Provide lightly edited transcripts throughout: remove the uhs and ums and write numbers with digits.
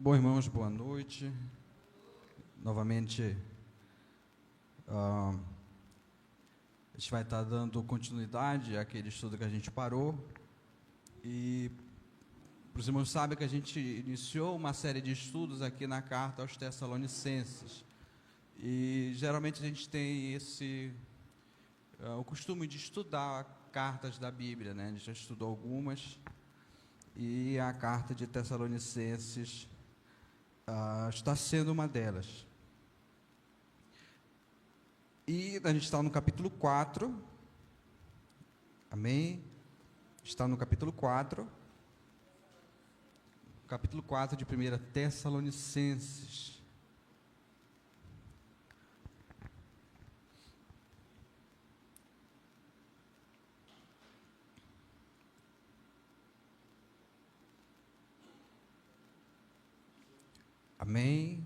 Bom, irmãos, boa noite. Novamente, a gente vai estar dando continuidade àquele estudo que a gente parou. E os irmãos sabem que a gente iniciou uma série de estudos aqui na carta aos Tessalonicenses. E geralmente a gente tem o costume de estudar cartas da Bíblia, né? A gente já estudou algumas. E a carta de Tessalonicenses está sendo uma delas. E a gente está no capítulo 4. Amém? Está no capítulo 4. Capítulo 4 de 1 Tessalonicenses. Amém?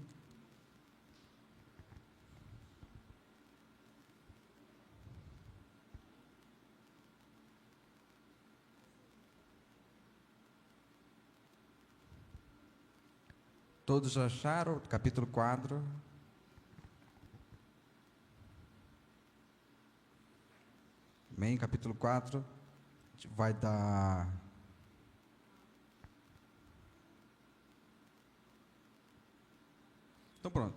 Todos já acharam? Capítulo 4. Amém? Capítulo 4. A gente vai dar... Então pronto,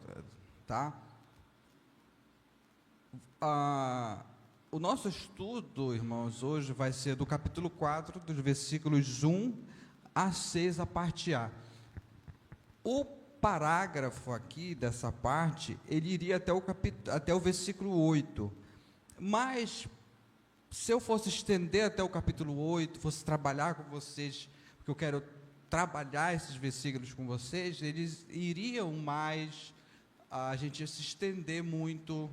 tá? O nosso estudo, irmãos, hoje vai ser do capítulo 4, dos versículos 1 a 6, a parte A. O parágrafo aqui dessa parte, ele iria até o versículo 8, mas se eu fosse estender até o capítulo 8, fosse trabalhar com vocês, porque eu quero trabalhar esses versículos com vocês, eles iriam mais, a gente ia se estender muito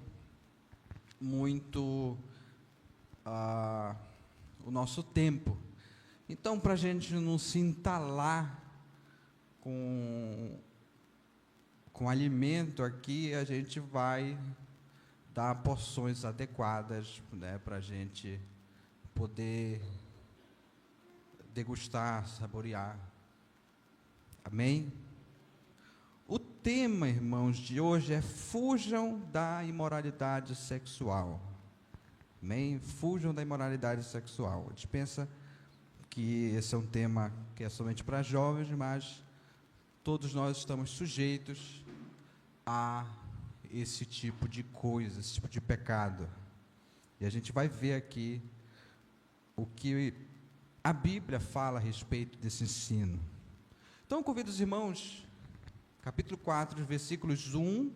o nosso tempo. Então, para a gente não se entalar com alimento aqui, a gente vai dar porções adequadas, né, para a gente poder degustar, saborear. Amém? O tema, irmãos, de hoje é fujam da imoralidade sexual. Amém? Fujam da imoralidade sexual. A gente pensa que esse é um tema que é somente para jovens, mas todos nós estamos sujeitos a esse tipo de coisa, esse tipo de pecado. E a gente vai ver aqui o que a Bíblia fala a respeito desse ensino. Então, convido os irmãos, capítulo 4, versículos 1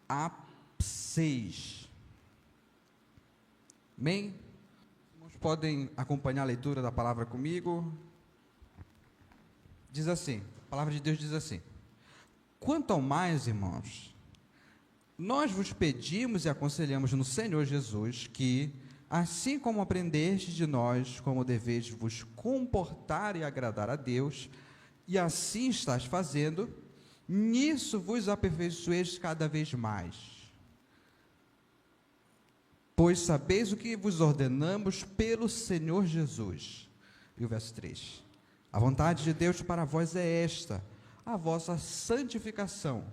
a 6. Amém? Os irmãos podem acompanhar a leitura da palavra comigo. Diz assim, a palavra de Deus diz assim: quanto ao mais, irmãos, nós vos pedimos e aconselhamos no Senhor Jesus que, assim como aprendestes de nós como deveis vos comportar e agradar a Deus, e assim estás fazendo, nisso vos aperfeiçoeis cada vez mais. Pois sabeis o que vos ordenamos pelo Senhor Jesus. E o verso 3. A vontade de Deus para vós é esta, a vossa santificação.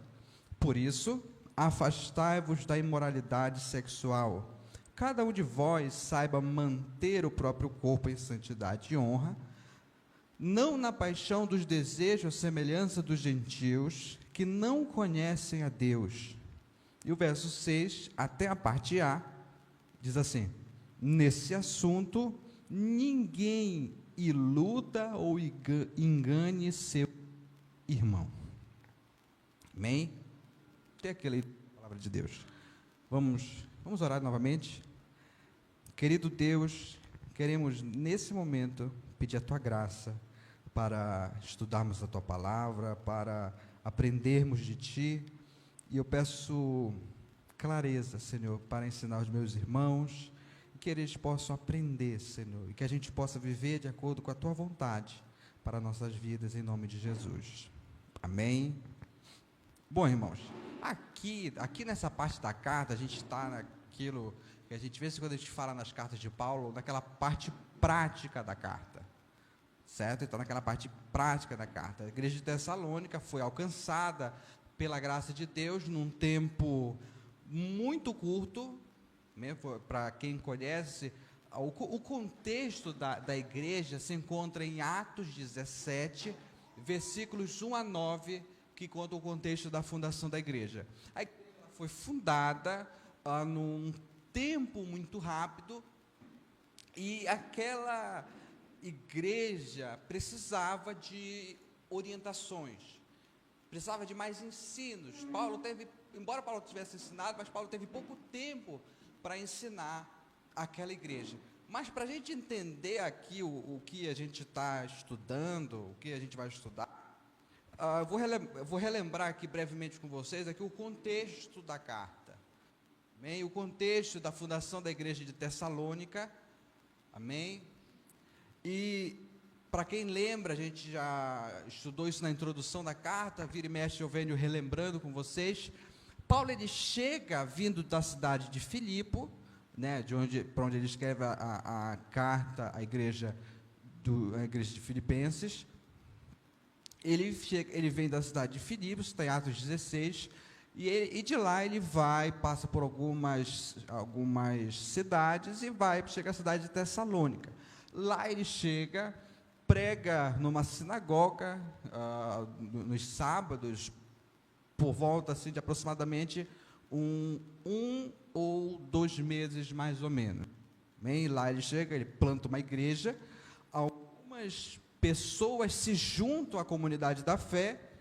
Por isso, afastai-vos da imoralidade sexual. Cada um de vós saiba manter o próprio corpo em santidade e honra, não na paixão dos desejos, semelhança dos gentios, que não conhecem a Deus. E o verso 6, até a parte A, diz assim: nesse assunto, ninguém iluda ou engane seu irmão. Amém? Tem aquela palavra de Deus. Vamos orar novamente. Querido Deus, queremos nesse momento pedir a Tua graça para estudarmos a Tua palavra, para aprendermos de Ti, e eu peço clareza, Senhor, para ensinar os meus irmãos, e que eles possam aprender, Senhor, e que a gente possa viver de acordo com a Tua vontade para nossas vidas, em nome de Jesus. Amém? Bom, irmãos, aqui nessa parte da carta, a gente está naquilo que a gente vê quando a gente fala nas cartas de Paulo, naquela parte prática da carta. certo? Então, naquela parte prática da carta. A igreja de Tessalônica foi alcançada pela graça de Deus num tempo muito curto, né? Para quem conhece, o contexto da igreja se encontra em Atos 17, versículos 1 a 9, que conta o contexto da fundação da igreja. A igreja foi fundada num tempo muito rápido, e aquela igreja precisava de orientações, precisava de mais ensinos. Embora Paulo tivesse ensinado, mas Paulo teve pouco tempo para ensinar aquela igreja. Mas para a gente entender aqui o que a gente está estudando, o que a gente vai estudar, eu vou relembrar aqui brevemente com vocês aqui o contexto da carta. Amém? O contexto da fundação da igreja de Tessalônica. Amém? E para quem lembra, a gente já estudou isso na introdução da carta, vira e mexe eu venho relembrando com vocês. Paulo, ele chega vindo da cidade de Filipe, né, para onde ele escreve a carta à igreja de Filipenses. Ele vem da cidade de Filipe, está em Atos 16, e de lá ele passa por algumas cidades e chega à cidade de Tessalônica. Lá ele chega, prega numa sinagoga, nos sábados, por volta assim, de aproximadamente um ou 2 meses, mais ou menos. Bem, lá ele chega, ele planta uma igreja, algumas pessoas se juntam à comunidade da fé,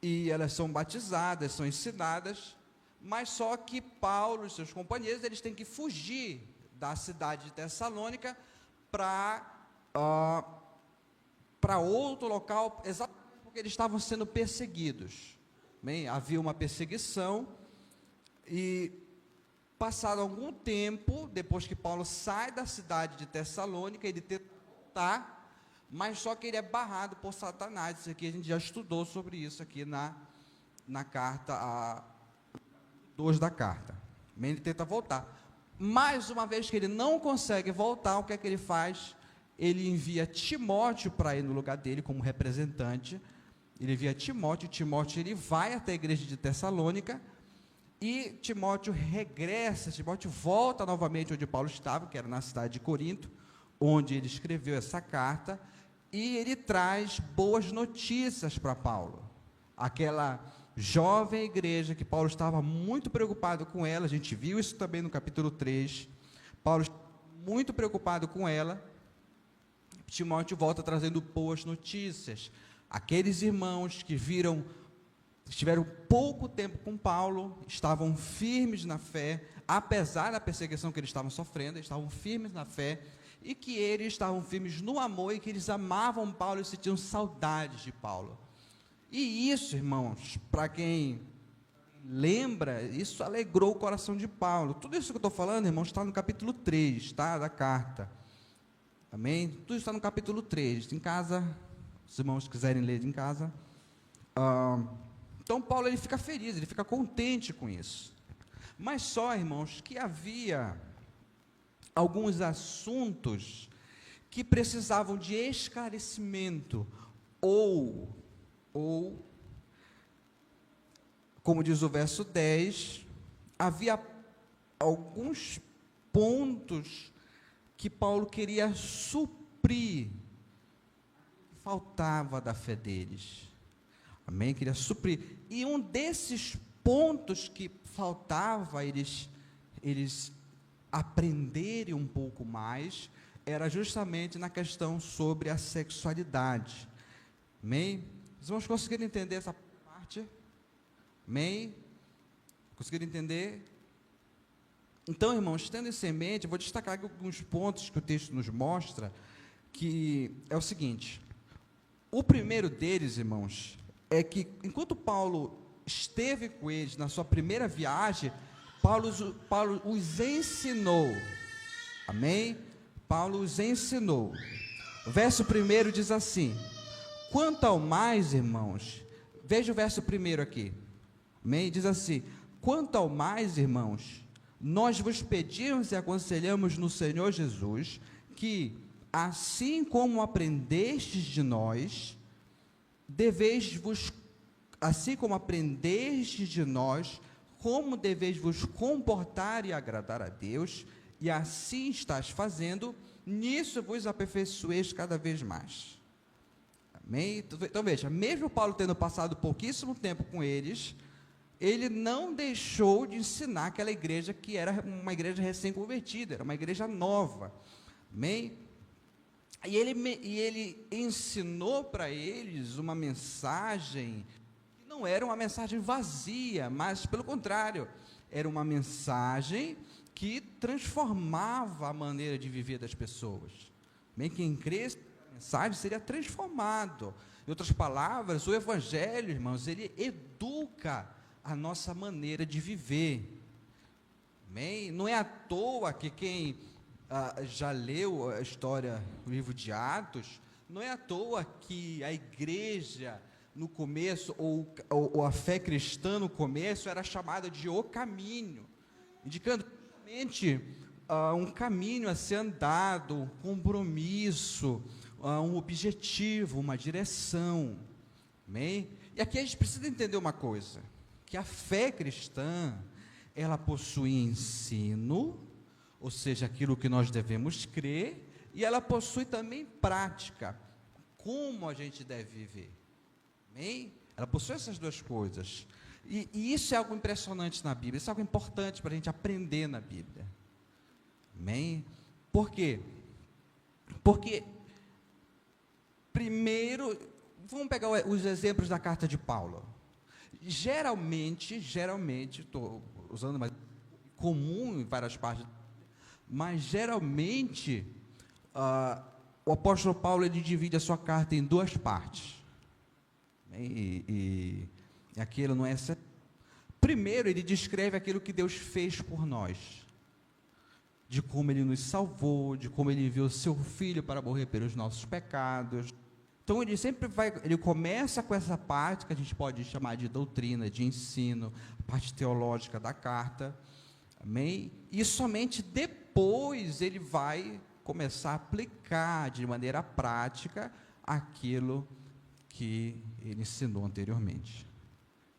e elas são batizadas, são ensinadas, mas só que Paulo e seus companheiros, eles têm que fugir da cidade de Tessalônica para outro local, exatamente porque eles estavam sendo perseguidos. Bem, havia uma perseguição, e passado algum tempo, depois que Paulo sai da cidade de Tessalônica, ele tenta voltar, mas só que ele é barrado por Satanás. Isso aqui a gente já estudou sobre isso aqui na carta 2 da carta. Ele tenta voltar. Mais uma vez que ele não consegue voltar, o que é que ele faz? Ele envia Timóteo para ir no lugar dele como representante. Ele envia Timóteo ele vai até a igreja de Tessalônica, e Timóteo regressa, Timóteo volta novamente onde Paulo estava, que era na cidade de Corinto, onde ele escreveu essa carta, e ele traz boas notícias para Paulo. Aquela jovem igreja que Paulo estava muito preocupado com ela, a gente viu isso também no capítulo 3, Paulo estava muito preocupado com ela. Timóteo volta trazendo boas notícias. Aqueles irmãos que estiveram pouco tempo com Paulo, estavam firmes na fé, apesar da perseguição que eles estavam sofrendo, eles estavam firmes na fé, e que eles estavam firmes no amor, e que eles amavam Paulo e sentiam saudades de Paulo. E isso, irmãos, para quem lembra, isso alegrou o coração de Paulo. Tudo isso que eu estou falando, irmãos, está no capítulo 3, tá, da carta. Amém? Tudo está no capítulo 3, em casa, os irmãos quiserem ler em casa. Então Paulo, ele fica feliz, ele fica contente com isso. Mas só, irmãos, que havia alguns assuntos que precisavam de esclarecimento, ou como diz o verso 10, havia alguns pontos que Paulo queria suprir, faltava da fé deles. Amém? Queria suprir. E um desses pontos que faltava eles aprenderem um pouco mais, era justamente na questão sobre a sexualidade. Amém? Vocês vão conseguir entender essa parte? Amém? Conseguiram entender? Então, irmãos, tendo isso em mente, eu vou destacar aqui alguns pontos que o texto nos mostra, que é o seguinte: o primeiro deles, irmãos, é que enquanto Paulo esteve com eles na sua primeira viagem, Paulo os ensinou. Amém? Paulo os ensinou. O verso 1 diz assim: quanto ao mais, irmãos, veja o verso 1 aqui. Amém? Diz assim: quanto ao mais, irmãos, nós vos pedimos e aconselhamos no Senhor Jesus que, assim como aprendestes de nós, como deveis vos comportar e agradar a Deus, e assim estás fazendo, nisso vos aperfeiçoeis cada vez mais. Amém? Então veja, mesmo Paulo tendo passado pouquíssimo tempo com eles, ele não deixou de ensinar aquela igreja que era uma igreja recém-convertida, era uma igreja nova. Amém? E ele ensinou para eles uma mensagem que não era uma mensagem vazia, mas pelo contrário, era uma mensagem que transformava a maneira de viver das pessoas. Amém? Quem crê na mensagem seria transformado. Em outras palavras, o Evangelho, irmãos, ele educa a nossa maneira de viver. Amém? Não é à toa que quem já leu a história, o livro de Atos, não é à toa que a igreja no começo, ou a fé cristã no começo, era chamada de o caminho, indicando realmente um caminho a ser andado, um compromisso, um objetivo, uma direção. Amém? E aqui a gente precisa entender uma coisa, que a fé cristã, ela possui ensino, ou seja, aquilo que nós devemos crer, e ela possui também prática, como a gente deve viver. Amém? Ela possui essas duas coisas, e isso é algo impressionante na Bíblia, isso é algo importante para a gente aprender na Bíblia. Amém? Por quê? Porque, primeiro, vamos pegar os exemplos da carta de Paulo. Geralmente, estou usando mais comum em várias partes, mas geralmente, o apóstolo Paulo, ele divide a sua carta em duas partes, e aquilo não é certo. Primeiro, ele descreve aquilo que Deus fez por nós, de como ele nos salvou, de como ele enviou seu filho para morrer pelos nossos pecados. Então ele começa com essa parte que a gente pode chamar de doutrina, de ensino, a parte teológica da carta, amém? E somente depois ele vai começar a aplicar de maneira prática aquilo que ele ensinou anteriormente,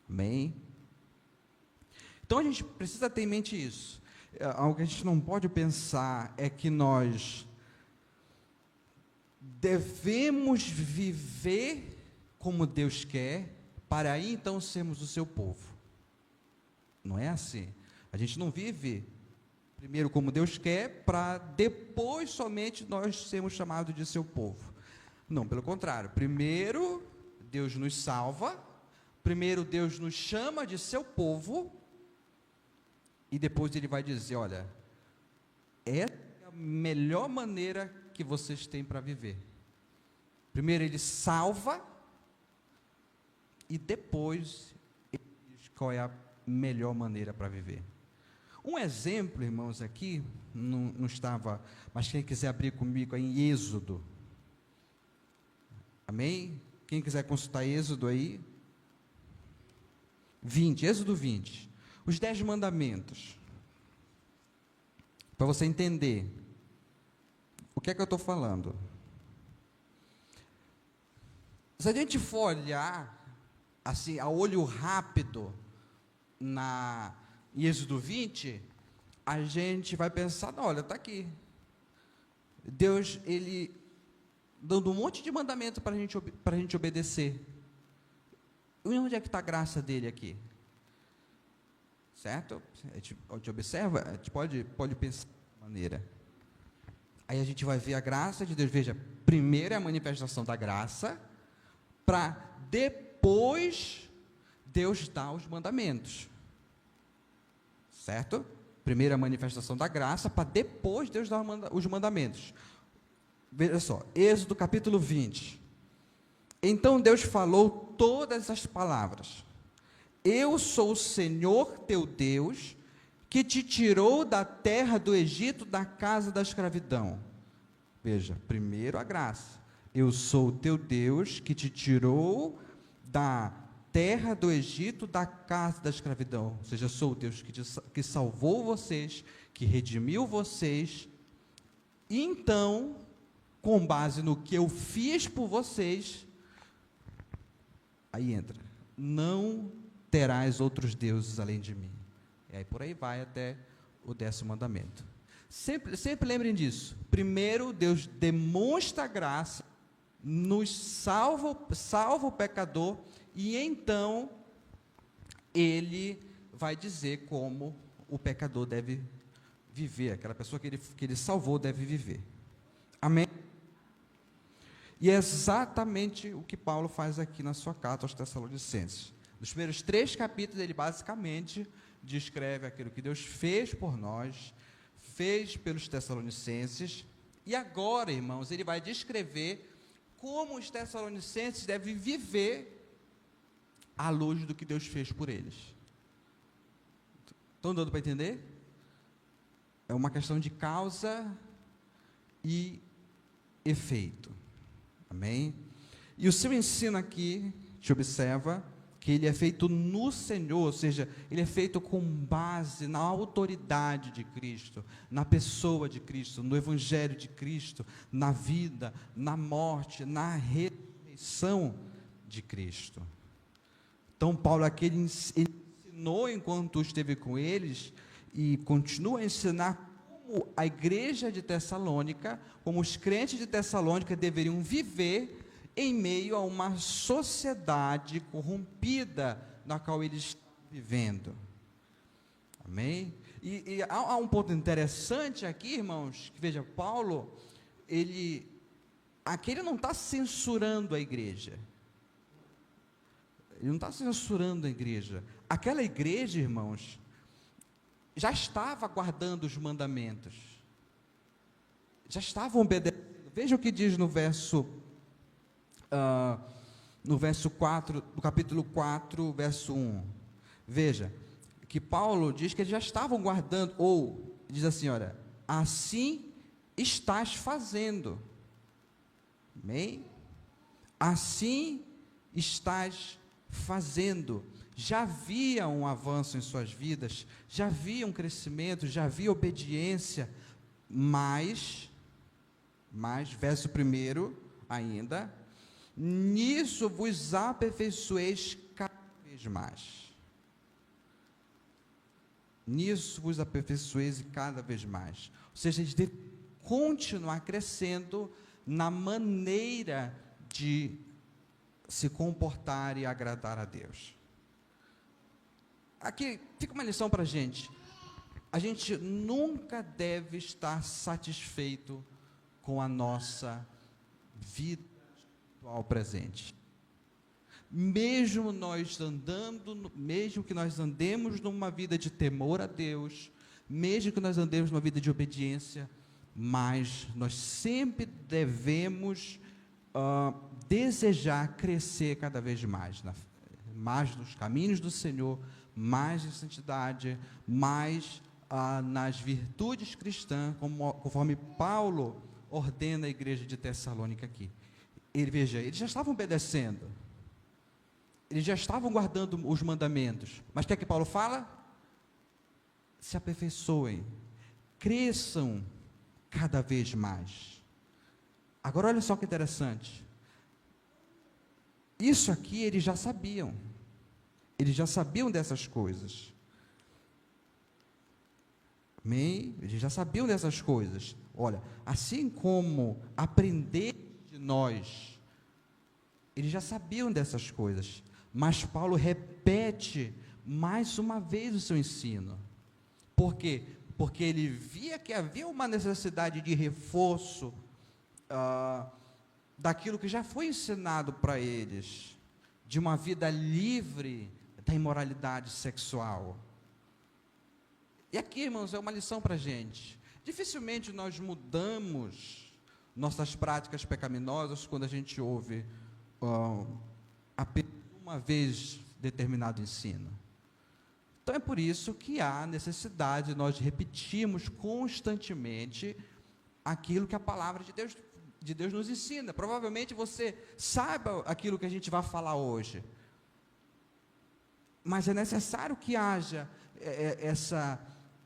amém? Então a gente precisa ter em mente isso. Algo que a gente não pode pensar é que nós devemos viver como Deus quer, para aí então sermos o seu povo. Não é assim. A gente não vive primeiro como Deus quer, para depois somente nós sermos chamados de seu povo. Não, pelo contrário. Primeiro Deus nos salva, primeiro Deus nos chama de seu povo, e depois ele vai dizer, olha, é a melhor maneira que vocês têm para viver. Primeiro ele salva, e depois ele diz qual é a melhor maneira para viver. Um exemplo, irmãos, aqui, não estava, mas quem quiser abrir comigo é em Êxodo, amém? Quem quiser consultar Êxodo aí, 20, Êxodo 20, os 10 mandamentos, para você entender o que é que eu estou falando. Se a gente for olhar, assim, a olho rápido, em Êxodo 20, a gente vai pensar, não, olha, está aqui, Deus, ele dando um monte de mandamento para a gente obedecer. E onde é que está a graça dele aqui? Certo? A gente observa, a gente pode pensar de maneira. Aí a gente vai ver a graça de Deus. Veja, primeiro é a manifestação da graça, para depois Deus dar os mandamentos. Certo? Primeiro a manifestação da graça, para depois Deus dar os mandamentos. Veja só, Êxodo capítulo 20. Então Deus falou todas essas palavras. Eu sou o Senhor teu Deus, que te tirou da terra do Egito, da casa da escravidão. Veja, primeiro a graça. Eu sou o teu Deus, que te tirou da terra do Egito, da casa da escravidão. Ou seja, eu sou o Deus que salvou vocês, que redimiu vocês. Então, com base no que eu fiz por vocês, aí entra, não terás outros deuses além de mim. E aí por aí vai até o 10º mandamento. Sempre lembrem disso. Primeiro, Deus demonstra graça, nos salva o pecador, e então Ele vai dizer como o pecador deve viver, aquela pessoa que ele salvou deve viver. Amém? E é exatamente o que Paulo faz aqui na sua carta aos Tessalonicenses. Nos primeiros 3 capítulos, ele basicamente descreve aquilo que Deus fez por nós, fez pelos Tessalonicenses, e agora, irmãos, ele vai descrever como os Tessalonicenses devem viver à luz do que Deus fez por eles. Estão dando para entender? É uma questão de causa e efeito. Amém? E o seu ensino aqui, te observa, que ele é feito no Senhor, ou seja, ele é feito com base na autoridade de Cristo, na pessoa de Cristo, no Evangelho de Cristo, na vida, na morte, na ressurreição de Cristo. Então, Paulo aqui ele ensinou enquanto esteve com eles, e continua a ensinar como a igreja de Tessalônica, como os crentes de Tessalônica deveriam viver em meio a uma sociedade corrompida na qual eles estão vivendo. Amém? E há um ponto interessante aqui, irmãos, que veja, Paulo, aqui ele não está censurando a igreja. Ele não está censurando a igreja. Aquela igreja, irmãos, já estava guardando os mandamentos. Já estavam obedecendo. Veja o que diz no verso 4, do capítulo 4, verso 1. Veja, que Paulo diz que eles já estavam guardando, ou diz assim, olha, assim estás fazendo. Amém? Assim estás fazendo. Já havia um avanço em suas vidas, já havia um crescimento, já havia obediência, mas, verso 1 ainda, nisso vos aperfeiçoeis cada vez mais. Nisso vos aperfeiçoeis cada vez mais. Ou seja, a gente deve continuar crescendo na maneira de se comportar e agradar a Deus. Aqui fica uma lição para a gente nunca deve estar satisfeito com a nossa vida espiritual presente. Mesmo que nós andemos numa vida de temor a Deus, mesmo que nós andemos numa vida de obediência, mas nós sempre devemos desejar crescer cada vez mais, mais nos caminhos do Senhor, mais em santidade, mais nas virtudes cristãs, conforme Paulo ordena a igreja de Tessalônica aqui. Veja, eles já estavam obedecendo, eles já estavam guardando os mandamentos, mas o que é que Paulo fala? Se aperfeiçoem, cresçam cada vez mais. Agora olha só que interessante, isso aqui eles já sabiam dessas coisas. Amém? Eles já sabiam dessas coisas. Olha, assim como aprender de nós, eles já sabiam dessas coisas, mas Paulo repete mais uma vez o seu ensino. Por quê? Porque ele via que havia uma necessidade de reforço daquilo que já foi ensinado para eles, de uma vida livre da imoralidade sexual. E aqui, irmãos, é uma lição para a gente. Dificilmente nós mudamos nossas práticas pecaminosas quando a gente ouve apenas uma vez determinado ensino. Então é por isso que há necessidade de nós repetirmos constantemente aquilo que a palavra de Deus nos ensina. Provavelmente você saiba aquilo que a gente vai falar hoje, mas é necessário que haja essa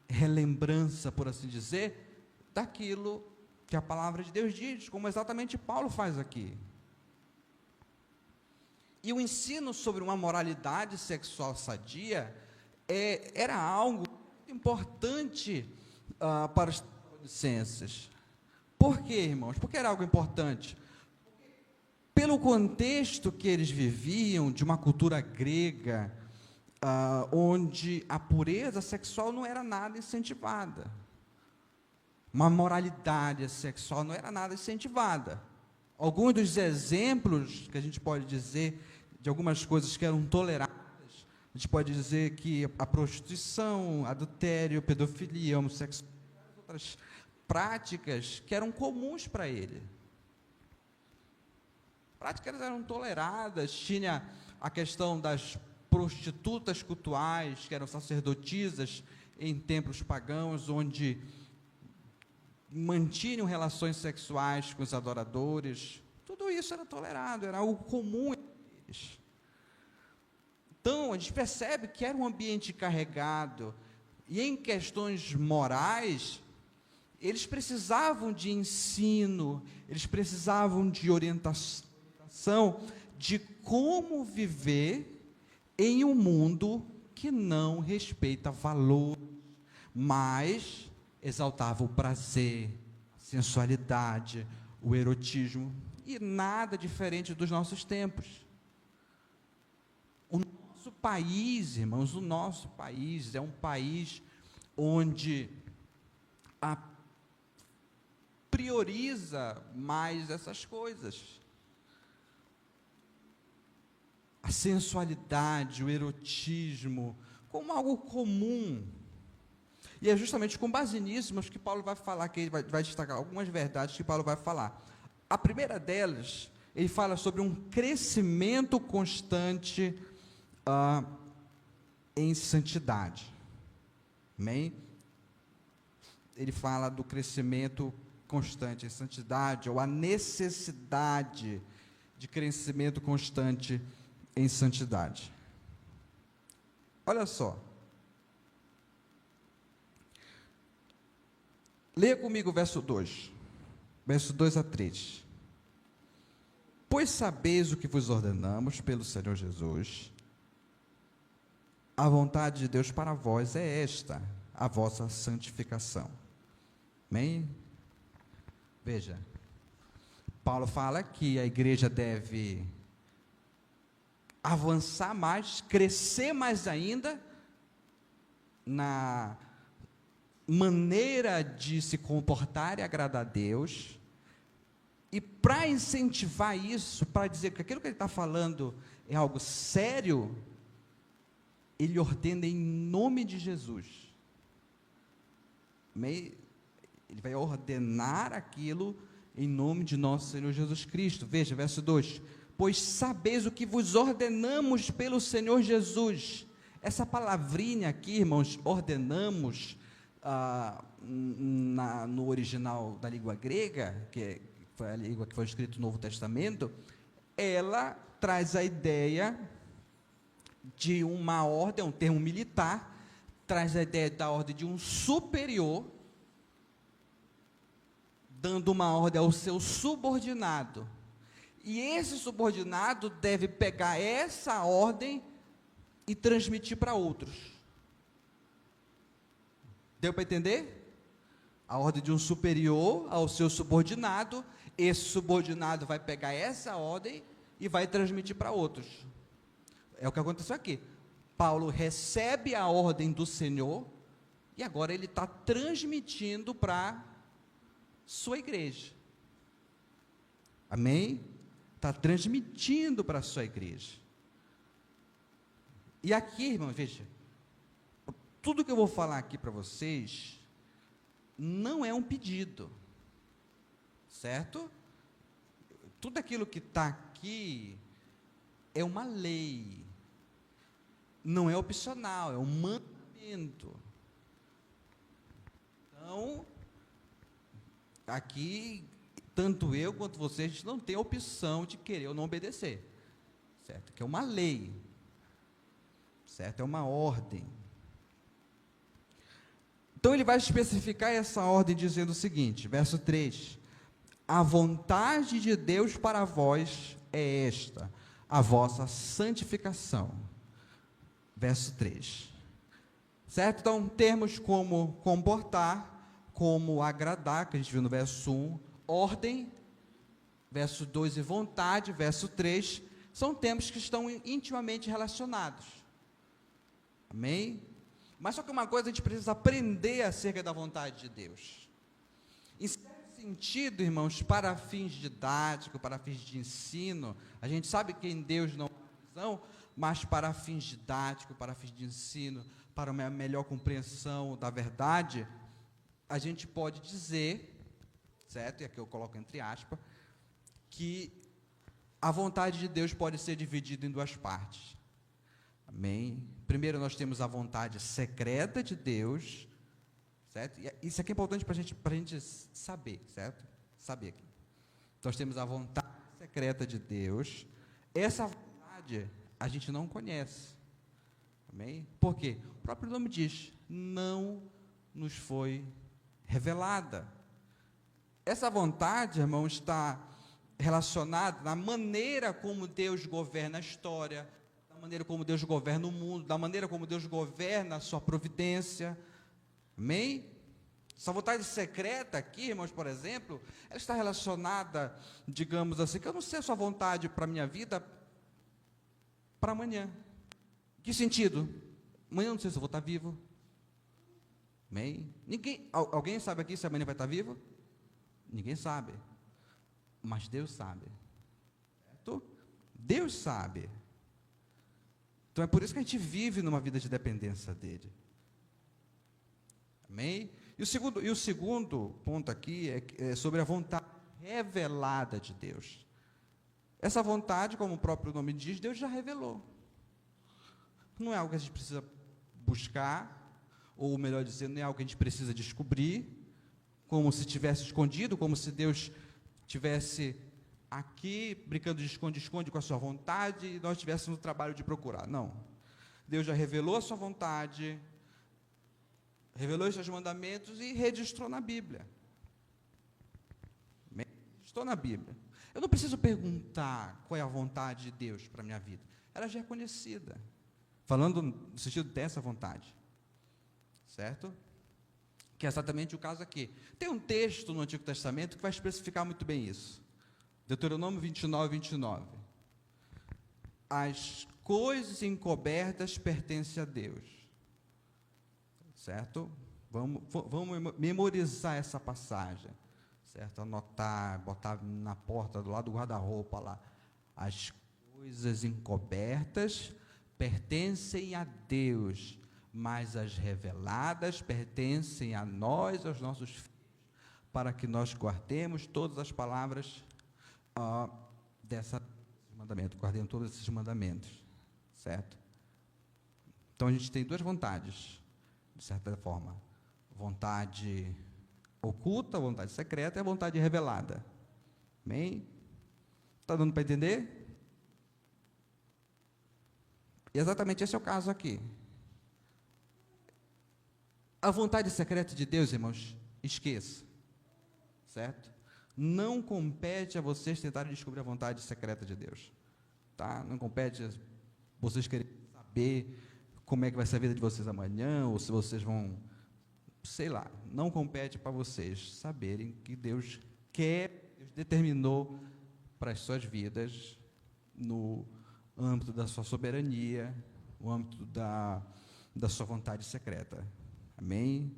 relembrança, por assim dizer, daquilo que a palavra de Deus diz, como exatamente Paulo faz aqui. E o ensino sobre uma moralidade sexual sadia era algo importante para os adolescentes. Por quê, irmãos? Porque era algo importante. Pelo contexto que eles viviam, de uma cultura grega, onde a pureza sexual não era nada incentivada. Uma moralidade sexual não era nada incentivada. Alguns dos exemplos que a gente pode dizer de algumas coisas que eram toleradas, a gente pode dizer que a prostituição, adultério, pedofilia, homossexualidade, outras práticas que eram comuns para ele. Práticas eram toleradas, tinha a questão das prostitutas cultuais, que eram sacerdotisas em templos pagãos, onde mantinham relações sexuais com os adoradores. Tudo isso era tolerado, era algo comum entre eles. Então, a gente percebe que era um ambiente carregado, e em questões morais, eles precisavam de ensino, eles precisavam de orientação de como viver em um mundo que não respeita valores, mas exaltava o prazer, a sensualidade, o erotismo, e nada diferente dos nossos tempos. O nosso país, irmãos, o nosso país é um país onde prioriza mais essas coisas. A sensualidade, o erotismo, como algo comum. E é justamente com base nisso, mas que Paulo vai falar, que ele vai destacar algumas verdades que Paulo vai falar. A primeira delas, ele fala sobre um crescimento constante em santidade. Amém? Ele fala do crescimento constante em santidade, ou a necessidade de crescimento constante em santidade. Olha só. Leia comigo o verso 2. Verso 2 a 3. Pois sabeis o que vos ordenamos pelo Senhor Jesus, a vontade de Deus para vós é esta, a vossa santificação. Amém? Veja, Paulo fala que a igreja deve avançar mais, crescer mais ainda na maneira de se comportar e agradar a Deus, e para incentivar isso, para dizer que aquilo que ele está falando é algo sério, ele ordena em nome de Jesus. Ele vai ordenar aquilo em nome de nosso Senhor Jesus Cristo. Veja, verso 2: pois sabeis o que vos ordenamos pelo Senhor Jesus. Essa palavrinha aqui, irmãos, ordenamos, no original da língua grega, que foi a língua que foi escrita no Novo Testamento, ela traz a ideia de uma ordem, um termo militar, traz a ideia da ordem de um superior, dando uma ordem ao seu subordinado, e esse subordinado deve pegar essa ordem e transmitir para outros. Deu para entender? A ordem de um superior ao seu subordinado, esse subordinado vai pegar essa ordem e vai transmitir para outros. É o que aconteceu aqui. Paulo recebe a ordem do Senhor e agora ele está transmitindo para sua igreja. Amém? Está transmitindo para a sua igreja. E aqui, irmão, veja, tudo que eu vou falar aqui para vocês não é um pedido, certo? Tudo aquilo que está aqui é uma lei, não é opcional, é um mandamento. Então, aqui, tanto eu quanto vocês, a gente não tem a opção de querer ou não obedecer, certo? Que é uma lei, certo? É uma ordem. Então ele vai especificar essa ordem dizendo o seguinte, verso 3: a vontade de Deus para vós é esta, a vossa santificação. Verso 3. Certo? Então, termos como comportar, como agradar, que a gente viu no verso 1, ordem, verso 2 e vontade, verso 3, são termos que estão intimamente relacionados. Amém? Mas só que uma coisa a gente precisa aprender acerca da vontade de Deus. Em certo sentido, irmãos, para fins didáticos, para fins de ensino, a gente sabe que em Deus não há visão, mas para fins didáticos, para fins de ensino, para uma melhor compreensão da verdade, a gente pode dizer, certo? E aqui eu coloco entre aspas, que a vontade de Deus pode ser dividida em duas partes. Amém? Primeiro nós temos a vontade secreta de Deus, certo? E isso aqui é importante para a gente saber, certo? Saber aqui. Nós temos a vontade secreta de Deus. Essa vontade a gente não conhece. Amém? Por quê? O próprio nome diz, não nos foi revelada. Essa vontade, irmão, está relacionada na maneira como Deus governa a história, da maneira como Deus governa o mundo, da maneira como Deus governa a sua providência. Amém? Essa vontade secreta aqui, irmãos, por exemplo, ela está relacionada, digamos assim, que eu não sei a sua vontade para a minha vida para amanhã. Que sentido? Amanhã eu não sei se eu vou estar vivo. Amém? Alguém sabe aqui se amanhã vai estar vivo? Ninguém sabe. Mas Deus sabe. Certo? Deus sabe. Então é por isso que a gente vive numa vida de dependência dele. Amém? E o segundo ponto aqui é sobre a vontade revelada de Deus. Essa vontade, como o próprio nome diz, Deus já revelou. Não é algo que a gente precisa buscar, ou melhor dizendo, não é algo que a gente precisa descobrir, como se tivesse escondido, como se Deus tivesse aqui, brincando de esconde-esconde com a sua vontade, e nós estivéssemos no trabalho de procurar. Não. Deus já revelou a sua vontade, revelou os seus mandamentos e registrou na Bíblia. Estou na Bíblia. Eu não preciso perguntar qual é a vontade de Deus para a minha vida. Ela já é conhecida. Falando no sentido dessa vontade. Certo? Que é exatamente o caso aqui. Tem um texto no Antigo Testamento que vai especificar muito bem isso. Deuteronômio 29:29. As coisas encobertas pertencem a Deus. Certo? Vamos memorizar essa passagem. Certo? Anotar, botar na porta, do lado do guarda-roupa lá. As coisas encobertas pertencem a Deus, mas as reveladas pertencem a nós, aos nossos filhos, para que nós guardemos todas as palavras desse mandamento, guardemos todos esses mandamentos, certo? Então a gente tem duas vontades, de certa forma, vontade oculta, vontade secreta e a vontade revelada. Amém? Está dando para entender? E exatamente esse é o caso aqui. A vontade secreta de Deus, irmãos, esqueça, certo? Não compete a vocês tentarem descobrir a vontade secreta de Deus, tá? Não compete a vocês quererem saber como é que vai ser a vida de vocês amanhã, ou se vocês vão, sei lá, não compete para vocês saberem que Deus quer, Deus determinou para as suas vidas, no âmbito da sua soberania, no âmbito da sua vontade secreta. Amém?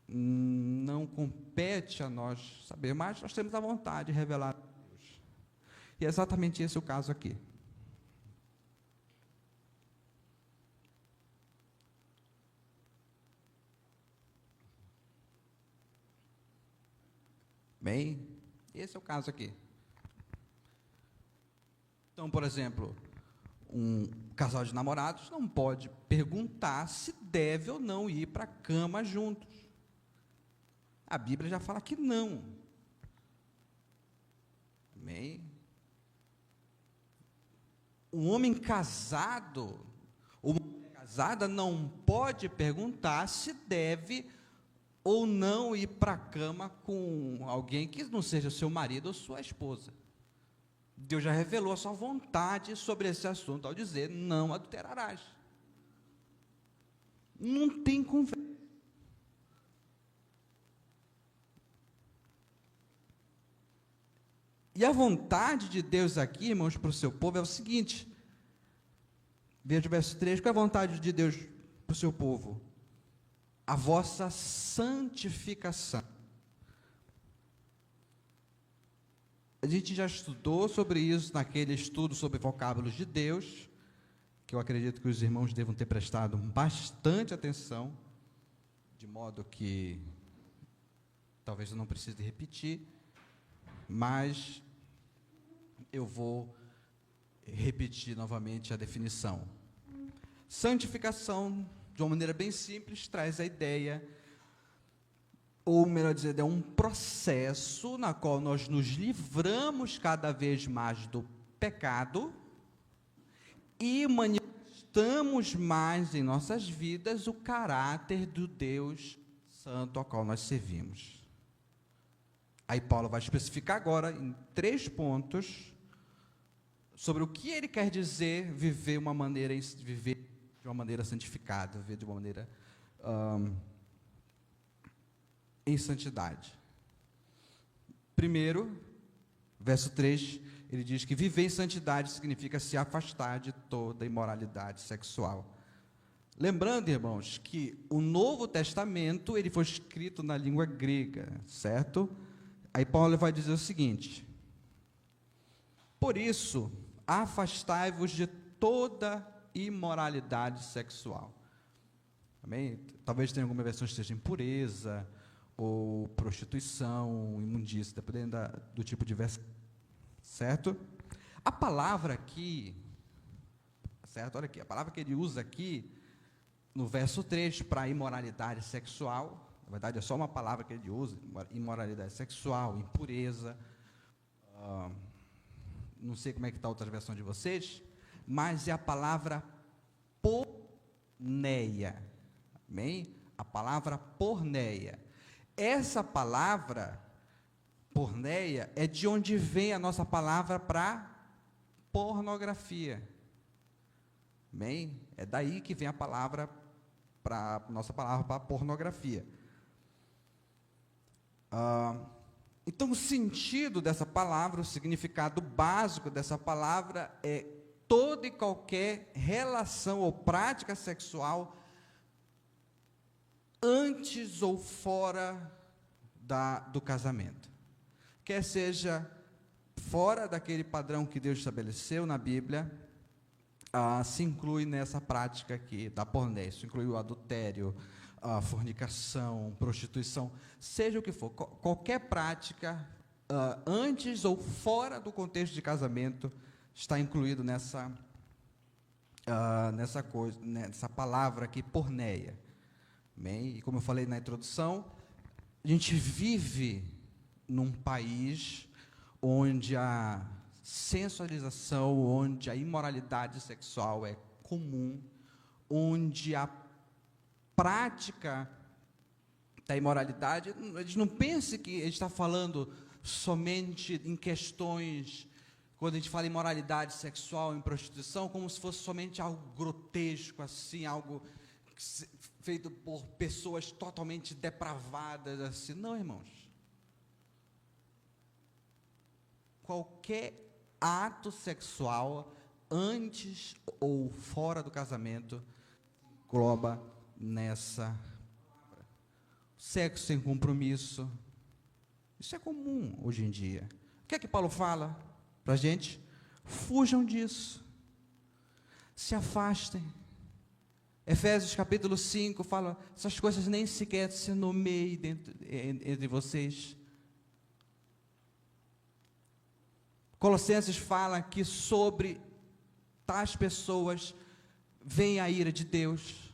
Não compete a nós saber, mas nós temos a vontade de revelar a Deus. E é exatamente esse o caso aqui. Bem, esse é o caso aqui. Então, por exemplo, um casal de namorados não pode perguntar se deve ou não ir para a cama juntos. A Bíblia já fala que não. Amém? Um homem casado, uma mulher casada não pode perguntar se deve ou não ir para a cama com alguém que não seja seu marido ou sua esposa. Deus já revelou a sua vontade sobre esse assunto ao dizer: não adulterarás. Não tem conversa. E a vontade de Deus aqui, irmãos, para o seu povo é o seguinte: veja o verso 3, qual é a vontade de Deus para o seu povo? A vossa santificação. A gente já estudou sobre isso naquele estudo sobre vocábulos de Deus, que eu acredito que os irmãos devam ter prestado bastante atenção, de modo que talvez eu não precise repetir, mas eu vou repetir novamente a definição. Santificação, de uma maneira bem simples, traz a ideia, ou melhor dizer, é um processo na qual nós nos livramos cada vez mais do pecado e manifestamos mais em nossas vidas o caráter do Deus Santo ao qual nós servimos. Aí Paulo vai especificar agora em 3 pontos sobre o que ele quer dizer viver de uma maneira santificada, viver de uma maneira em santidade. Primeiro, verso 3, ele diz que viver em santidade significa se afastar de toda imoralidade sexual. Lembrando, irmãos, que o Novo Testamento, ele foi escrito na língua grega, certo? Aí Paulo vai dizer o seguinte: por isso, afastai-vos de toda imoralidade sexual. Amém? Talvez tenha alguma versão que esteja impureza, ou prostituição, imundícia, dependendo do tipo de versão, certo? A palavra aqui, certo? Olha aqui, a palavra que ele usa aqui, no verso 3, para imoralidade sexual, na verdade é só uma palavra que ele usa, imoralidade sexual, impureza, não sei como é que está a outra versão de vocês, mas é a palavra porneia, amém? A palavra porneia. Essa palavra, porneia, é de onde vem a nossa palavra para pornografia. Amém? É daí que vem a nossa palavra para pornografia. Então, o sentido dessa palavra, o significado básico dessa palavra é toda e qualquer relação ou prática sexual antes ou fora do casamento, quer seja fora daquele padrão que Deus estabeleceu na Bíblia, se inclui nessa prática aqui da porneia, isso inclui o adultério, a fornicação, prostituição, seja o que for, qualquer prática antes ou fora do contexto de casamento está incluído nessa palavra aqui, porneia. Bem, e como eu falei na introdução, a gente vive num país onde a sensualização, onde a imoralidade sexual é comum, onde a prática da imoralidade, a gente não pense que a gente está falando somente em questões, quando a gente fala em imoralidade sexual, em prostituição, como se fosse somente algo grotesco, assim, algo feito por pessoas totalmente depravadas, assim. Não, irmãos. Qualquer ato sexual, antes ou fora do casamento, engloba nessa sexo sem compromisso. Isso é comum hoje em dia. O que é que Paulo fala para a gente? Fujam disso. Se afastem. Efésios capítulo 5 fala, essas coisas nem sequer se nomeiem entre vocês. Colossenses fala que sobre tais pessoas vem a ira de Deus.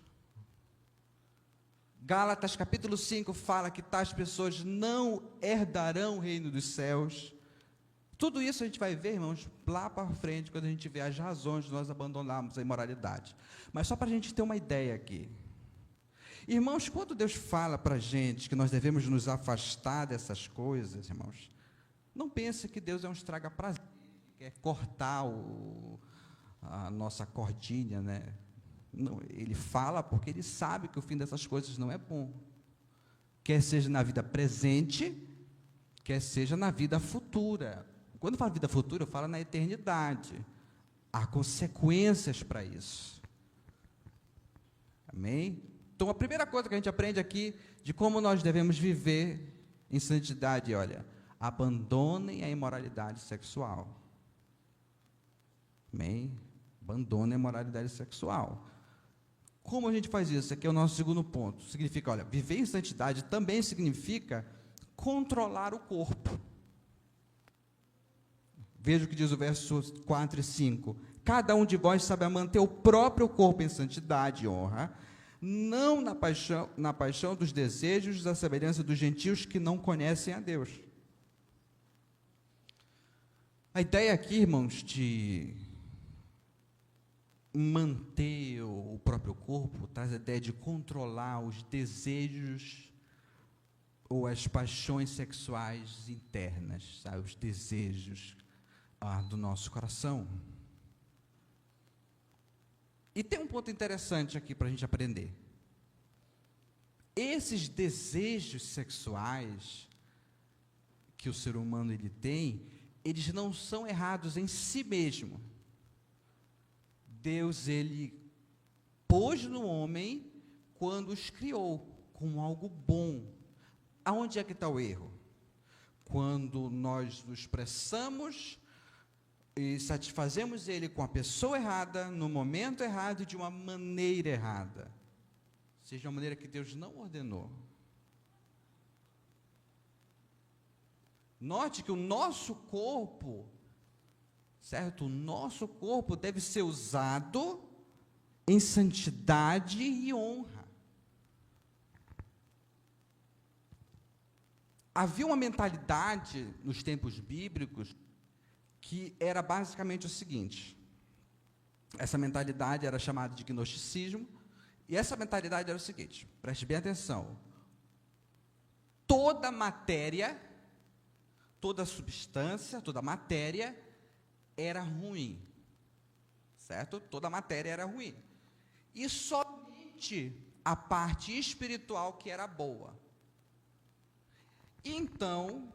Gálatas capítulo 5 fala que tais pessoas não herdarão o reino dos céus. Tudo isso a gente vai ver, irmãos, lá para frente, quando a gente vê as razões de nós abandonarmos a imoralidade. Mas só para a gente ter uma ideia aqui. Irmãos, quando Deus fala para a gente que nós devemos nos afastar dessas coisas, irmãos, não pense que Deus é um estraga-prazer, quer cortar a nossa cordinha, né? Não, ele fala porque ele sabe que o fim dessas coisas não é bom. Quer seja na vida presente, quer seja na vida futura. Quando eu falo vida futura, eu falo na eternidade. Há consequências para isso. Amém? Então, a primeira coisa que a gente aprende aqui, de como nós devemos viver em santidade, olha, abandonem a imoralidade sexual. Amém? Abandonem a imoralidade sexual. Como a gente faz isso? Esse aqui é o nosso segundo ponto. Significa, olha, viver em santidade também significa controlar o corpo. Veja o que diz o verso 4 e 5. Cada um de vós sabe manter o próprio corpo em santidade e honra, não na paixão dos desejos da semelhança dos gentios que não conhecem a Deus. A ideia aqui, irmãos, de manter o próprio corpo, traz a ideia de controlar os desejos ou as paixões sexuais internas, sabe? Os desejos do nosso coração. E tem um ponto interessante aqui para a gente aprender. Esses desejos sexuais que o ser humano ele tem, eles não são errados em si mesmo. Deus, ele pôs no homem quando os criou como algo bom. Aonde é que está o erro? Quando nós nos expressamos e satisfazemos ele com a pessoa errada, no momento errado e de uma maneira errada. Seja uma maneira que Deus não ordenou. Note que o nosso corpo, certo? O nosso corpo deve ser usado em santidade e honra. Havia uma mentalidade nos tempos bíblicos que era basicamente o seguinte. Essa mentalidade era chamada de gnosticismo, e essa mentalidade era o seguinte, preste bem atenção, toda matéria, toda substância, toda matéria era ruim, certo? Toda matéria era ruim, e somente a parte espiritual que era boa. Então,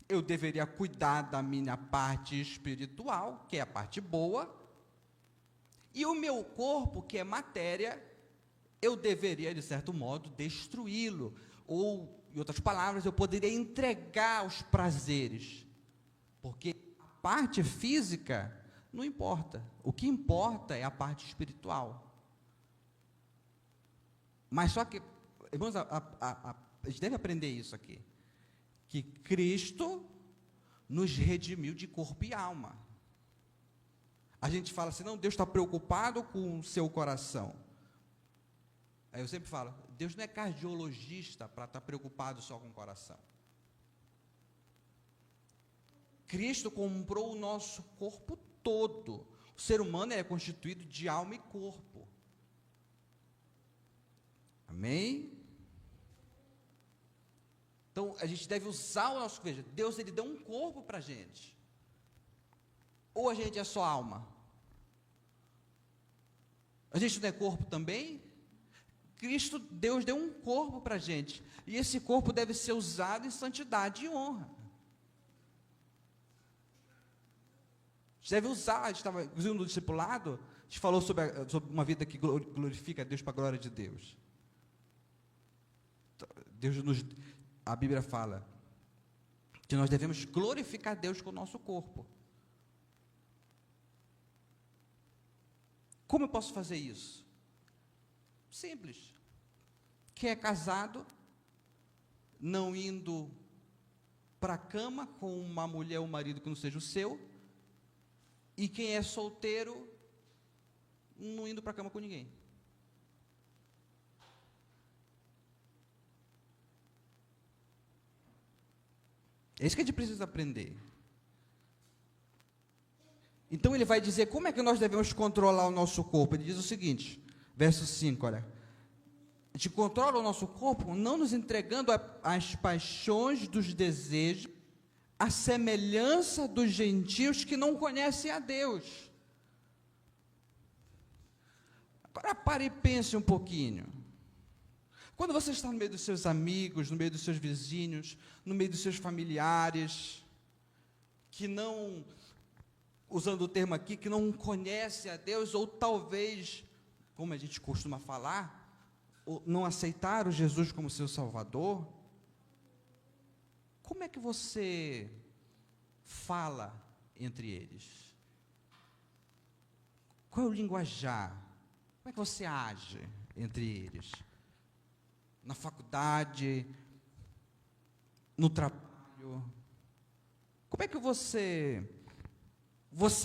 eu deveria cuidar da minha parte espiritual, que é a parte boa, e o meu corpo, que é matéria, eu deveria, de certo modo, destruí-lo, ou, em outras palavras, eu poderia entregar os prazeres, porque a parte física não importa, o que importa é a parte espiritual. Mas só que, irmãos, a gente deve aprender isso aqui, que Cristo nos redimiu de corpo e alma. A gente fala assim, não, Deus está preocupado com o seu coração. Aí eu sempre falo, Deus não é cardiologista para estar preocupado só com o coração. Cristo comprou o nosso corpo todo. O ser humano é constituído de alma e corpo. Amém? Então, a gente deve usar o nosso... Veja, Deus, ele deu um corpo para a gente. Ou a gente é só alma? A gente não é corpo também? Cristo, Deus deu um corpo para a gente. E esse corpo deve ser usado em santidade e honra. A gente deve usar, a gente estava, inclusive no discipulado, a gente falou sobre uma vida que glorifica a Deus para a glória de Deus. A Bíblia fala que nós devemos glorificar Deus com o nosso corpo. Como eu posso fazer isso? Simples. Quem é casado, não indo para a cama com uma mulher ou um marido que não seja o seu, e quem é solteiro, não indo para a cama com ninguém. É isso que a gente precisa aprender. Então ele vai dizer como é que nós devemos controlar o nosso corpo. Ele diz o seguinte, verso 5, olha. A gente controla o nosso corpo não nos entregando às paixões dos desejos, à semelhança dos gentios que não conhecem a Deus. Agora pare e pense um pouquinho. Quando você está no meio dos seus amigos, no meio dos seus vizinhos, no meio dos seus familiares, que não, usando o termo aqui, que não conhecem a Deus, ou talvez, como a gente costuma falar, não aceitaram Jesus como seu Salvador, como é que você fala entre eles? Qual é o linguajar? Como é que você age entre eles? Na faculdade, no trabalho? Como é que você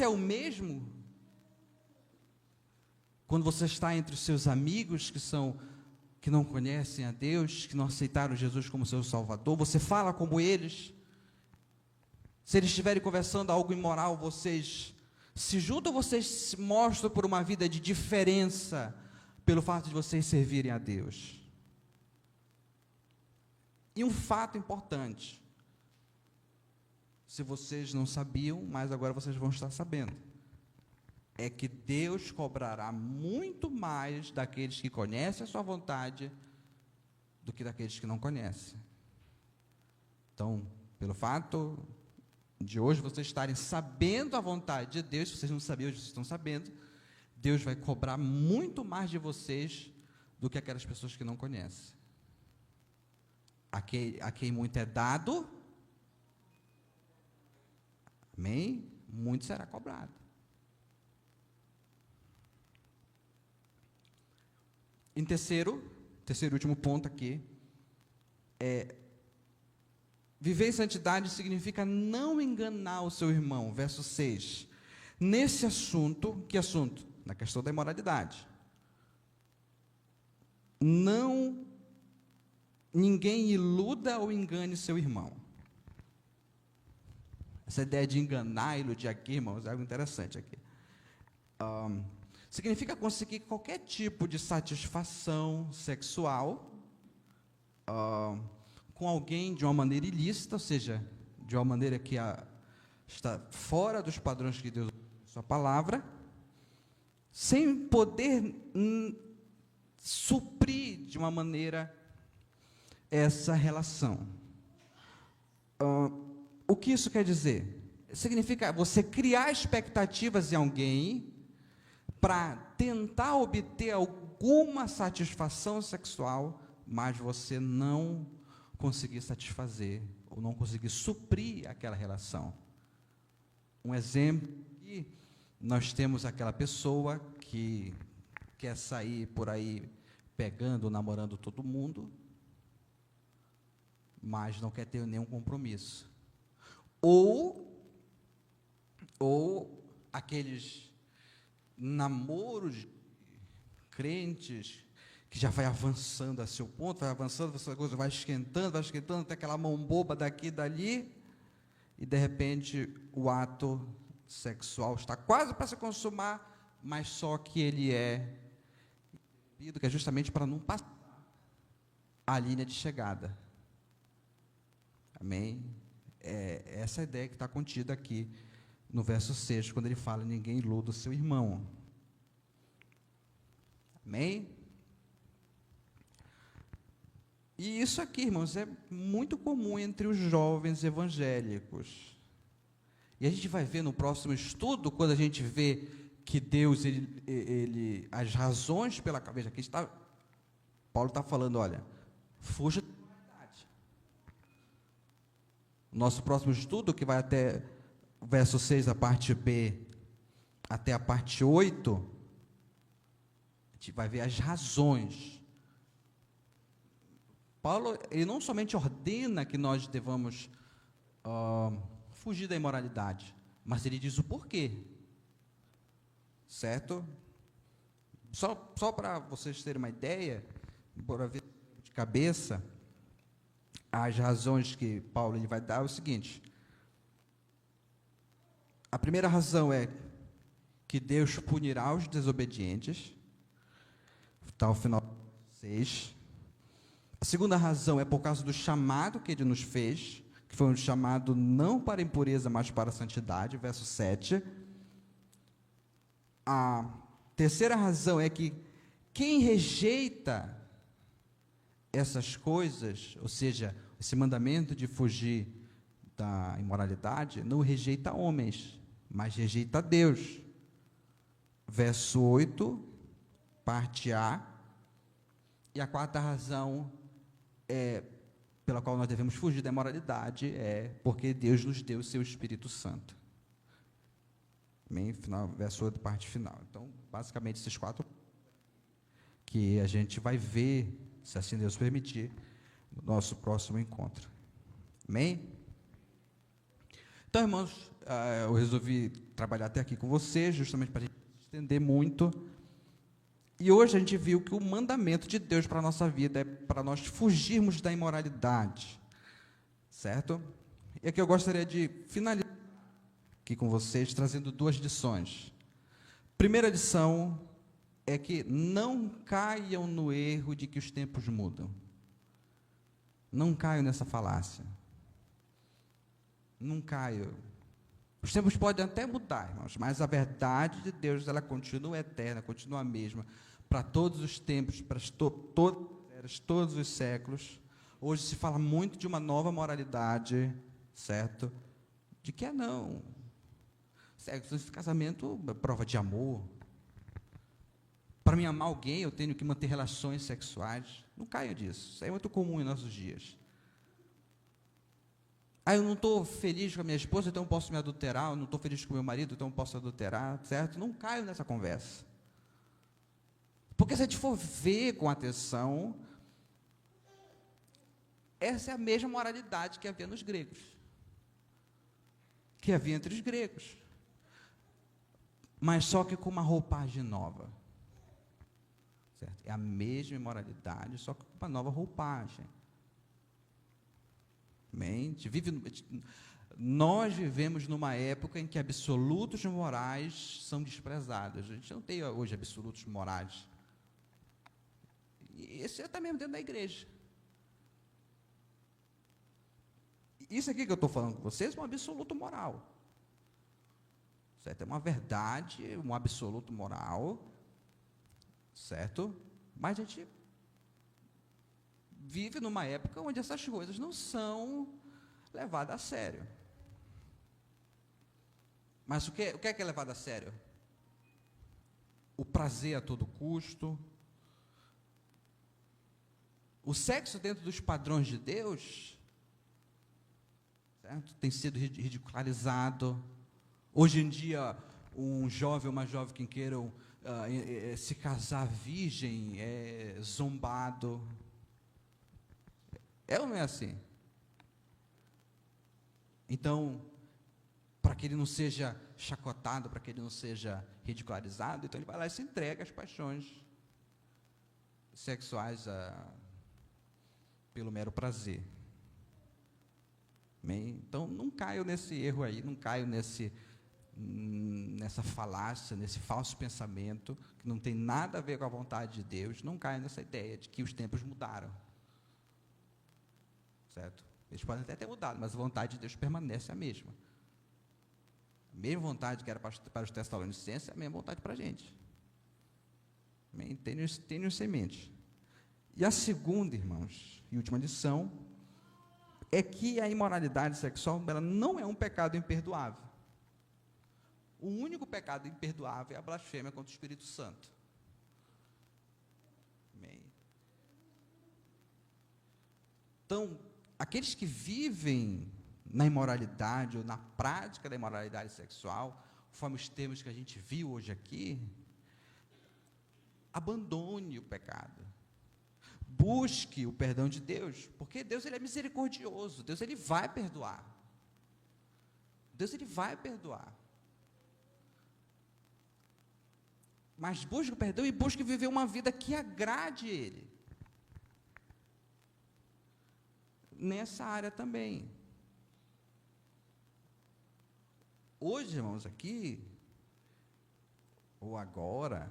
é o mesmo quando você está entre os seus amigos que não conhecem a Deus, que não aceitaram Jesus como seu Salvador? Você fala como eles? Se eles estiverem conversando algo imoral, vocês se juntam ou vocês se mostram por uma vida de diferença, pelo fato de vocês servirem a Deus? E um fato importante, se vocês não sabiam, mas agora vocês vão estar sabendo, é que Deus cobrará muito mais daqueles que conhecem a sua vontade do que daqueles que não conhecem. Então, pelo fato de hoje vocês estarem sabendo a vontade de Deus, se vocês não sabiam, hoje vocês estão sabendo, Deus vai cobrar muito mais de vocês do que aquelas pessoas que não conhecem. A quem muito é dado, amém? Muito será cobrado. Em terceiro e último ponto aqui, viver em santidade significa não enganar o seu irmão. Verso 6. Nesse assunto, que assunto? Na questão da imoralidade. Ninguém iluda ou engane seu irmão. Essa ideia de enganar, iludir aqui, irmãos, é algo interessante aqui. Significa conseguir qualquer tipo de satisfação sexual com alguém de uma maneira ilícita, ou seja, de uma maneira que está fora dos padrões que Deus deu sua palavra, sem poder suprir de uma maneira essa relação. O que isso quer dizer? Significa você criar expectativas em alguém para tentar obter alguma satisfação sexual, mas você não conseguir satisfazer, ou não conseguir suprir aquela relação. Um exemplo, nós temos aquela pessoa que quer sair por aí pegando, namorando todo mundo, mas não quer ter nenhum compromisso. Ou aqueles namoros crentes que já vai avançando a seu ponto, vai avançando, essa coisa vai esquentando, até aquela mão boba daqui e dali, e de repente o ato sexual está quase para se consumar, mas só que ele que é justamente para não passar a linha de chegada. Amém? Essa é a ideia que está contida aqui no verso 6, quando ele fala: ninguém iluda o seu irmão. Amém? E isso aqui, irmãos, é muito comum entre os jovens evangélicos. E a gente vai ver no próximo estudo, quando a gente vê que Deus, as razões pela cabeça, aqui está, Paulo está falando, olha, fuja da imoralidade. Nosso próximo estudo, que vai até o verso 6, a parte B, até a parte 8, a gente vai ver as razões. Paulo, ele não somente ordena que nós devamos fugir da imoralidade, mas ele diz o porquê. Certo? Só para vocês terem uma ideia, bora ver de cabeça, as razões que Paulo ele vai dar é o seguinte. A primeira razão é que Deus punirá os desobedientes. Está ao final 6. A segunda razão é por causa do chamado que ele nos fez, que foi um chamado não para a impureza, mas para a santidade, verso 7. A terceira razão é que quem rejeita essas coisas, ou seja, esse mandamento de fugir da imoralidade, não rejeita homens, mas rejeita Deus. Verso 8, parte A. E a quarta razão pela qual nós devemos fugir da imoralidade é porque Deus nos deu o seu Espírito Santo. Amém? Final, verso 8, parte final. Então, basicamente, esses quatro que a gente vai ver, se assim Deus permitir, no nosso próximo encontro. Amém? Então, irmãos, eu resolvi trabalhar até aqui com vocês, justamente para a gente entender muito. E hoje a gente viu que o mandamento de Deus para a nossa vida é para nós fugirmos da imoralidade, certo? E aqui eu gostaria de finalizar aqui com vocês, trazendo duas lições. Primeira lição é que não caiam no erro de que os tempos mudam. Não caiam nessa falácia. Não caiam. Os tempos podem até mudar, irmãos, mas a verdade de Deus, ela continua eterna, continua a mesma, para todos os tempos, para todos os séculos. Hoje se fala muito de uma nova moralidade, certo? De que não. Sexo, casamento é prova de amor. Para mim amar alguém, eu tenho que manter relações sexuais. Não caia disso, isso é muito comum em nossos dias. Eu não estou feliz com a minha esposa, então eu posso me adulterar. Eu não estou feliz com o meu marido, então eu posso adulterar, certo? Não caio nessa conversa. Porque se a gente for ver com atenção, essa é a mesma moralidade que havia nos gregos. Que havia entre os gregos. Mas só que com uma roupagem nova. Certo? É a mesma imoralidade, só que com uma nova roupagem. Amém? Nós vivemos numa época em que absolutos morais são desprezados. A gente não tem hoje absolutos morais. E esse está mesmo dentro da igreja. Isso aqui que eu estou falando com vocês é um absoluto moral. Certo? É uma verdade, um absoluto moral. Certo? Mas a gente vive numa época onde essas coisas não são levadas a sério. Mas o que é levado a sério? O prazer a todo custo. O sexo dentro dos padrões de Deus, certo? Tem sido ridicularizado. Hoje em dia, um jovem ou uma jovem que queiram se casar virgem é zombado. É ou não é assim? Então, para que ele não seja chacotado, para que ele não seja ridicularizado, então ele vai lá e se entrega às paixões sexuais pelo mero prazer. Amém? Então, não caio nesse erro aí, não caio nessa falácia, nesse falso pensamento, que não tem nada a ver com a vontade de Deus, não caio nessa ideia de que os tempos mudaram. Certo? Eles podem até ter mudado, mas a vontade de Deus permanece a mesma. A mesma vontade que era para os Tessalonicenses, é a mesma vontade para a gente. Tenham isso em mente. E a segunda, irmãos, e última lição, é que a imoralidade sexual, ela não é um pecado imperdoável. O único pecado imperdoável é a blasfêmia contra o Espírito Santo. Amém. Então, aqueles que vivem na imoralidade ou na prática da imoralidade sexual, conforme os termos que a gente viu hoje aqui, abandone o pecado. Busque o perdão de Deus, porque Deus ele é misericordioso, Deus ele vai perdoar. Deus ele vai perdoar. Mas busque o perdão e busque viver uma vida que agrade Ele. Nessa área também. Hoje, irmãos, aqui, ou agora,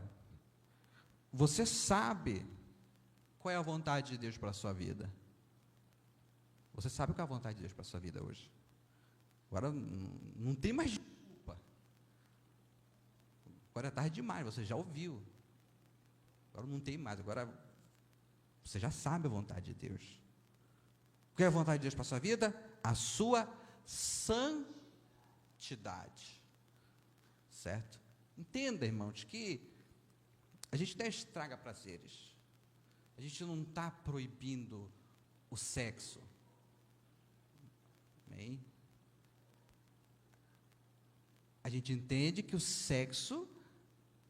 você sabe Qual é a vontade de Deus para a sua vida? Você sabe qual é a vontade de Deus para a sua vida hoje? Agora não tem mais desculpa. Agora é tarde demais, você já ouviu. Agora não tem mais, agora você já sabe a vontade de Deus. O que é a vontade de Deus para a sua vida? A sua santidade. Certo? Entenda, irmãos, que a gente não estraga prazeres. A gente não está proibindo o sexo. Amém? A gente entende que o sexo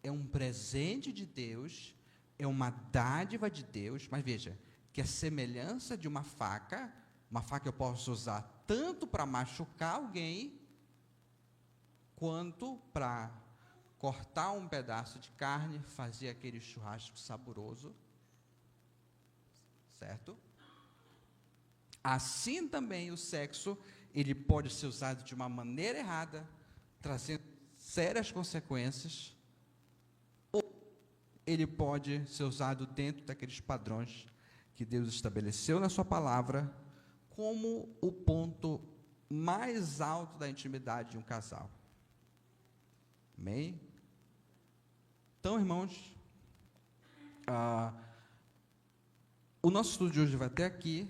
é um presente de Deus, é uma dádiva de Deus, mas veja, que a semelhança de uma faca eu posso usar tanto para machucar alguém, quanto para cortar um pedaço de carne, fazer aquele churrasco saboroso, certo? Assim também o sexo, ele pode ser usado de uma maneira errada, trazendo sérias consequências, ou ele pode ser usado dentro daqueles padrões que Deus estabeleceu na sua palavra, como o ponto mais alto da intimidade de um casal. Amém? Então, irmãos, o nosso estudo de hoje vai até aqui.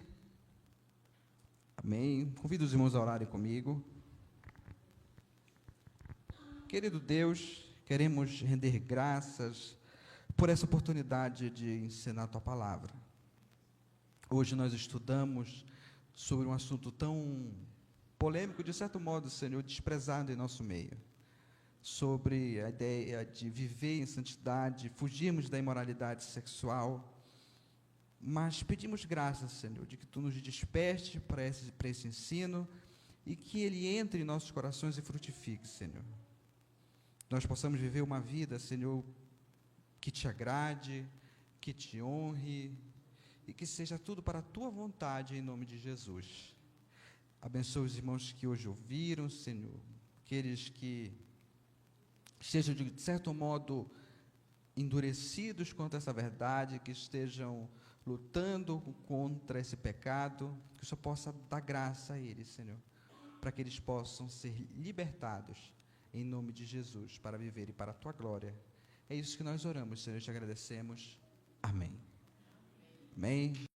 Amém? Convido os irmãos a orarem comigo. Querido Deus, queremos render graças por essa oportunidade de ensinar a Tua palavra. Hoje nós estudamos sobre um assunto tão polêmico, de certo modo, Senhor, desprezado em nosso meio. Sobre a ideia de viver em santidade, fugirmos da imoralidade sexual, mas pedimos graças, Senhor, de que Tu nos desperte para esse ensino e que ele entre em nossos corações e frutifique, Senhor. Nós possamos viver uma vida, Senhor, que Te agrade, que Te honre e que seja tudo para a Tua vontade, em nome de Jesus. Abençoe os irmãos que hoje ouviram, Senhor, aqueles que estejam, de certo modo, endurecidos contra essa verdade, que estejam lutando contra esse pecado, que o Senhor possa dar graça a eles, Senhor, para que eles possam ser libertados, em nome de Jesus, para viverem para a Tua glória. É isso que nós oramos, Senhor, e te agradecemos. Amém. Amém.